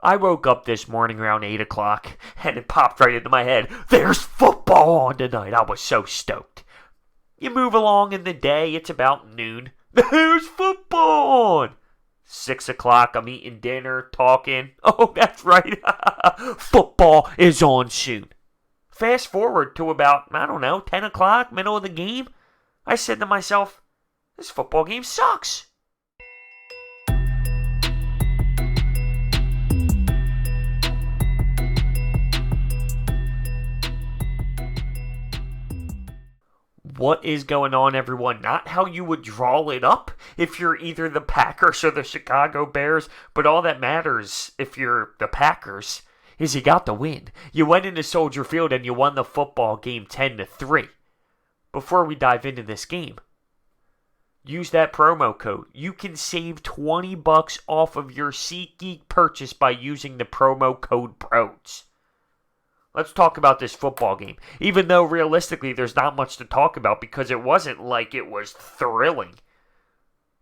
I woke up this morning around 8 o'clock, and it popped right into my head. There's football on tonight. I was so stoked. You move along in the day, it's about noon. There's football on. 6 o'clock, I'm eating dinner, talking. Oh, that's right. Football is on soon. Fast forward to about, 10 o'clock, middle of the game. I said to myself, this football game sucks. What is going on, everyone? Not how you would draw it up if you're either the Packers or the Chicago Bears, but all that matters if you're the Packers is you got the win. You went into Soldier Field and you won the football game 10-3. Before we dive into this game, use that promo code. You can save $20 off of your SeatGeek purchase by using the promo code PROS. Let's talk about this football game. Even though realistically there's not much to talk about because it wasn't like it was thrilling.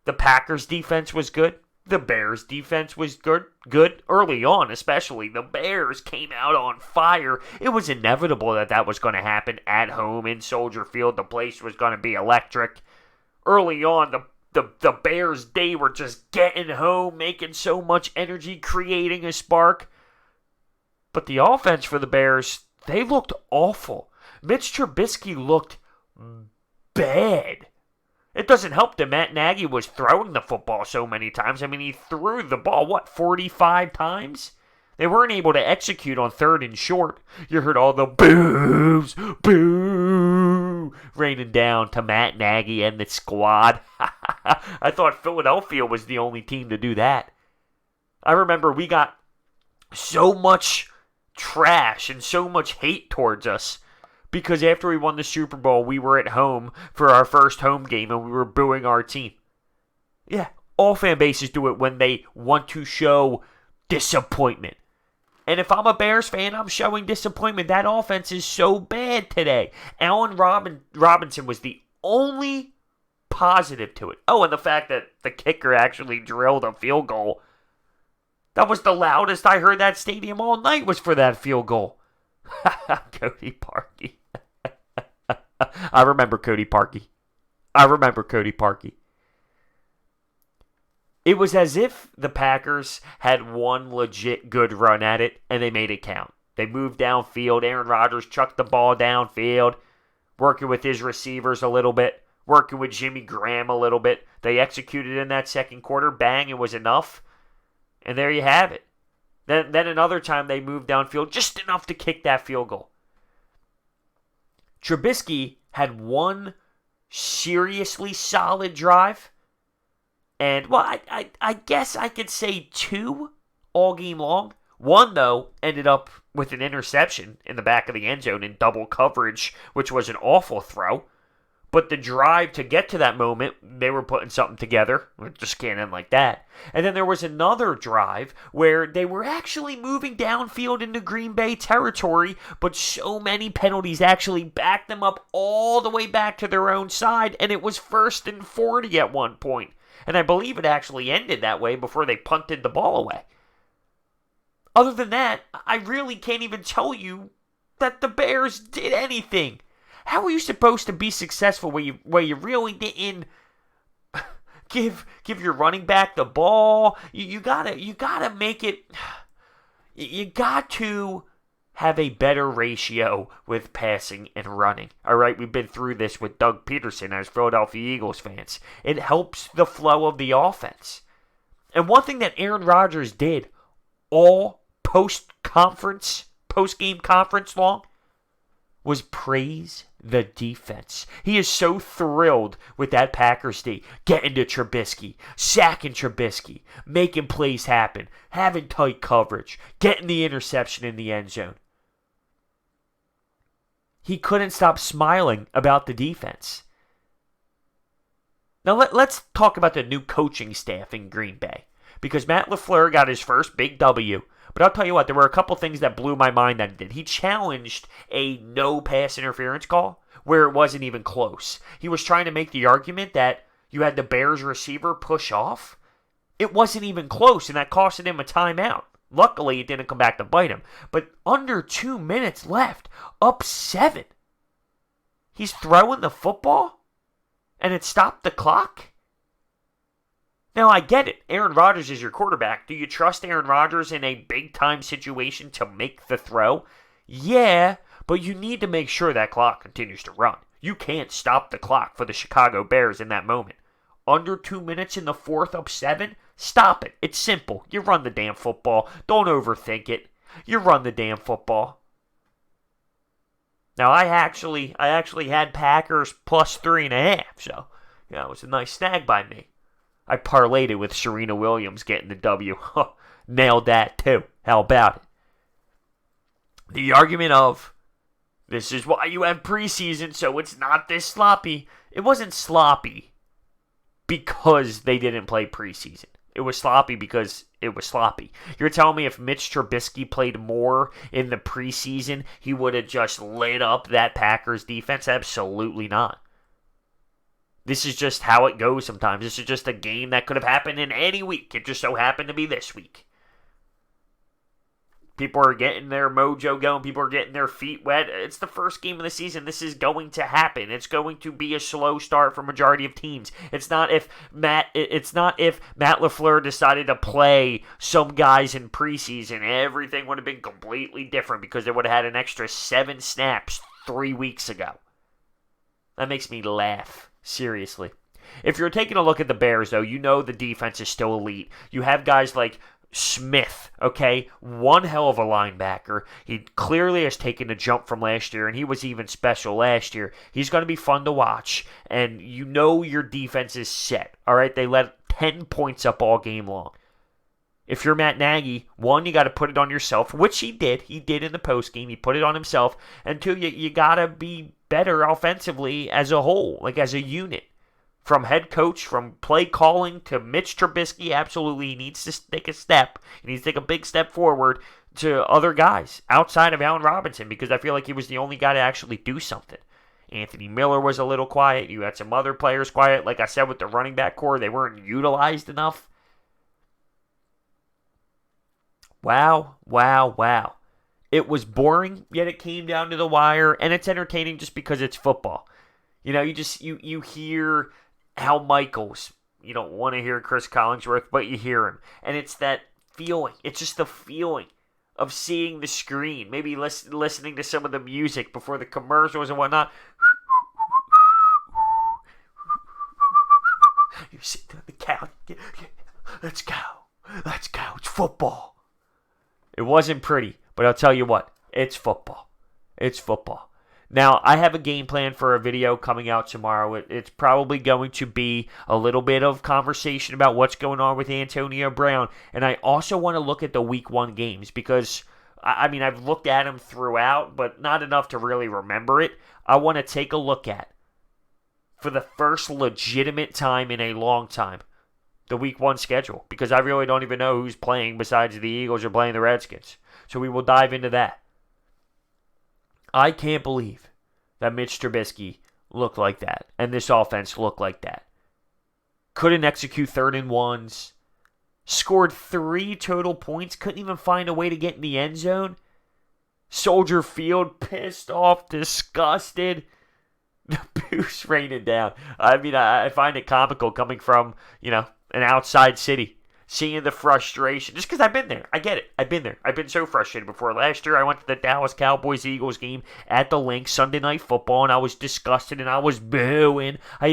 The Packers defense was good. The Bears defense was good early on especially. The Bears came out on fire. It was inevitable that was going to happen at home in Soldier Field. The place was going to be electric. Early on, the Bears, they were just getting home, making so much energy, creating a spark. But the offense for the Bears, they looked awful. Mitch Trubisky looked bad. It doesn't help that Matt Nagy was throwing the football so many times. I mean, he threw the ball, 45 times? They weren't able to execute on 3rd and short. You heard all the boos, boo, raining down to Matt Nagy and the squad. I thought Philadelphia was the only team to do that. I remember we got so much trash and so much hate towards us because after we won the Super Bowl, we were at home for our first home game and we were booing our team. Yeah, all fan bases do it when they want to show disappointment. And if I'm a Bears fan, I'm showing disappointment. That offense is so bad today. Allen Robinson was the only positive to it. Oh, and the fact that the kicker actually drilled a field goal. That was the loudest I heard that stadium all night was for that field goal. Cody Parkey. I remember Cody Parkey. It was as if the Packers had one legit good run at it, and they made it count. They moved downfield. Aaron Rodgers chucked the ball downfield, working with his receivers a little bit, working with Jimmy Graham a little bit. They executed in that second quarter. Bang, it was enough. And there you have it. Then another time they moved downfield just enough to kick that field goal. Trubisky had one seriously solid drive. And, I guess I could say 2 all game long. One, though, ended up with an interception in the back of the end zone in double coverage, which was an awful throw. But the drive to get to that moment, they were putting something together. It just can't end like that. And then there was another drive where they were actually moving downfield into Green Bay territory, but so many penalties actually backed them up all the way back to their own side, and it was 1st and 40 at one point. And I believe it actually ended that way before they punted the ball away. Other than that, I really can't even tell you that the Bears did anything. How are you supposed to be successful where you really didn't give your running back the ball? You gotta make it. You got to have a better ratio with passing and running. All right, we've been through this with Doug Peterson as Philadelphia Eagles fans. It helps the flow of the offense. And one thing that Aaron Rodgers did all post-game conference long was praise the defense. He is so thrilled with that Packers D. Getting to Trubisky, sacking Trubisky, making plays happen, having tight coverage, getting the interception in the end zone. He couldn't stop smiling about the defense. Now let's talk about the new coaching staff in Green Bay. Because Matt LaFleur got his first big W. But I'll tell you what, there were a couple things that blew my mind that he did. He challenged a no pass interference call where it wasn't even close. He was trying to make the argument that you had the Bears receiver push off. It wasn't even close, and that costed him a timeout. Luckily, it didn't come back to bite him. But under 2 minutes left, up 7. He's throwing the football, and it stopped the clock? Now, I get it. Aaron Rodgers is your quarterback. Do you trust Aaron Rodgers in a big-time situation to make the throw? Yeah, but you need to make sure that clock continues to run. You can't stop the clock for the Chicago Bears in that moment. Under 2 minutes in the fourth, up 7? Stop it. It's simple. You run the damn football. Don't overthink it. You run the damn football. Now, I actually had Packers plus 3.5, so yeah, it was a nice snag by me. I parlayed it with Serena Williams getting the W. Nailed that too. How about it? The argument of, this is why you have preseason, so it's not this sloppy. It wasn't sloppy because they didn't play preseason. It was sloppy because it was sloppy. You're telling me if Mitch Trubisky played more in the preseason, he would have just lit up that Packers defense? Absolutely not. This is just how it goes sometimes. This is just a game that could have happened in any week. It just so happened to be this week. People are getting their mojo going. People are getting their feet wet. It's the first game of the season. This is going to happen. It's going to be a slow start for majority of teams. It's not if Matt LaFleur decided to play some guys in preseason. Everything would have been completely different because they would have had an extra 7 snaps 3 weeks ago. That makes me laugh. Seriously. If you're taking a look at the Bears, though, you know the defense is still elite. You have guys like Smith, okay? One hell of a linebacker. He clearly has taken a jump from last year, and he was even special last year. He's going to be fun to watch, and you know your defense is set, all right? They let 10 points up all game long. If you're Matt Nagy, one, you got to put it on yourself, which he did. He did in the postgame. He put it on himself. And two, you got to be better offensively as a whole, like as a unit. From head coach, from play calling to Mitch Trubisky, absolutely, he needs to take a step. He needs to take a big step forward to other guys outside of Allen Robinson because I feel like he was the only guy to actually do something. Anthony Miller was a little quiet. You had some other players quiet. Like I said, with the running back core, they weren't utilized enough. Wow. It was boring, yet it came down to the wire, and it's entertaining just because it's football. You know, you hear Al Michaels. You don't want to hear Chris Collinsworth, but you hear him. And it's that feeling. It's just the feeling of seeing the screen. Maybe listening to some of the music before the commercials and whatnot. You sit on the couch. Let's go. It's football. It wasn't pretty, but I'll tell you what. It's football. Now, I have a game plan for a video coming out tomorrow. It's probably going to be a little bit of conversation about what's going on with Antonio Brown. And I also want to look at the Week 1 games because, I mean, I've looked at them throughout, but not enough to really remember it. I want to take a look at, for the first legitimate time in a long time, the Week 1 schedule. Because I really don't even know who's playing besides the Eagles or playing the Redskins. So we will dive into that. I can't believe that Mitch Trubisky looked like that and this offense looked like that. Couldn't execute 3rd and 1s. Scored 3 total points. Couldn't even find a way to get in the end zone. Soldier Field, pissed off, disgusted. The boost raining down. I mean, I find it comical coming from, an outside city. Seeing the frustration. Just because I've been there. I get it. I've been there. I've been so frustrated before. Last year, I went to the Dallas Cowboys-Eagles game at the Link, Sunday Night Football, and I was disgusted, and I was booing. I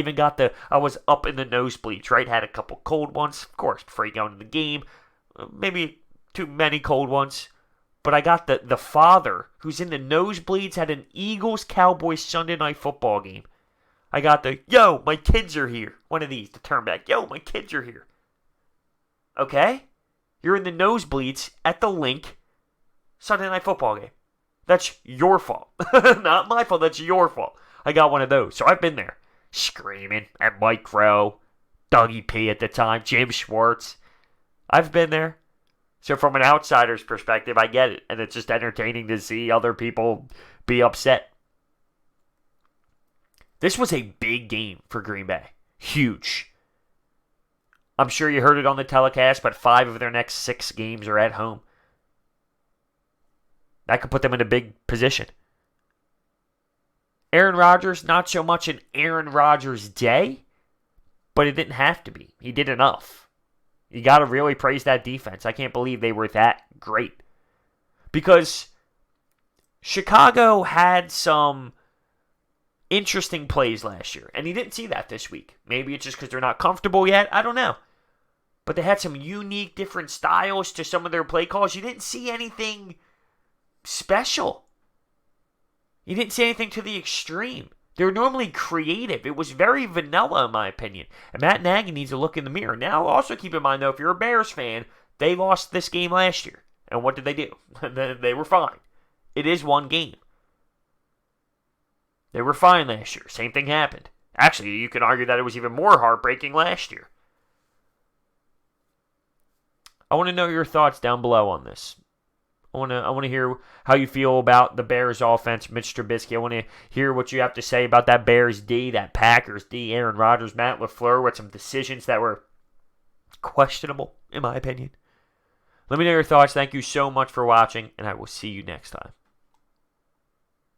was up in the nosebleeds, right? Had a couple cold ones, of course, before you go into the game. Maybe too many cold ones. But I got the father, who's in the nosebleeds, had an Eagles-Cowboys Sunday Night Football game. I got yo, my kids are here. One of these, to turn back. Yo, my kids are here. Okay? You're in the nosebleeds at the Link Sunday Night Football game. That's your fault. Not my fault. That's your fault. I got one of those. So I've been there. Screaming at Mike Rowe, Dougie P at the time, Jim Schwartz. I've been there. So from an outsider's perspective, I get it. And it's just entertaining to see other people be upset. This was a big game for Green Bay. Huge. I'm sure you heard it on the telecast, but 5 of their next 6 games are at home. That could put them in a big position. Aaron Rodgers, not so much an Aaron Rodgers day, but it didn't have to be. He did enough. You got to really praise that defense. I can't believe they were that great. Because Chicago had some interesting plays last year, and you didn't see that this week. Maybe it's just because they're not comfortable yet. I don't know. But they had some unique, different styles to some of their play calls. You didn't see anything special. You didn't see anything to the extreme. They're normally creative. It was very vanilla, in my opinion. And Matt Nagy needs to look in the mirror. Now, also keep in mind, though, if you're a Bears fan, they lost this game last year. And what did they do? They were fine. It is one game. They were fine last year. Same thing happened. Actually, you could argue that it was even more heartbreaking last year. I want to know your thoughts down below on this. I want to hear how you feel about the Bears offense, Mitch Trubisky. I want to hear what you have to say about that Bears D, that Packers D, Aaron Rodgers, Matt LaFleur, with some decisions that were questionable, in my opinion. Let me know your thoughts. Thank you so much for watching, and I will see you next time.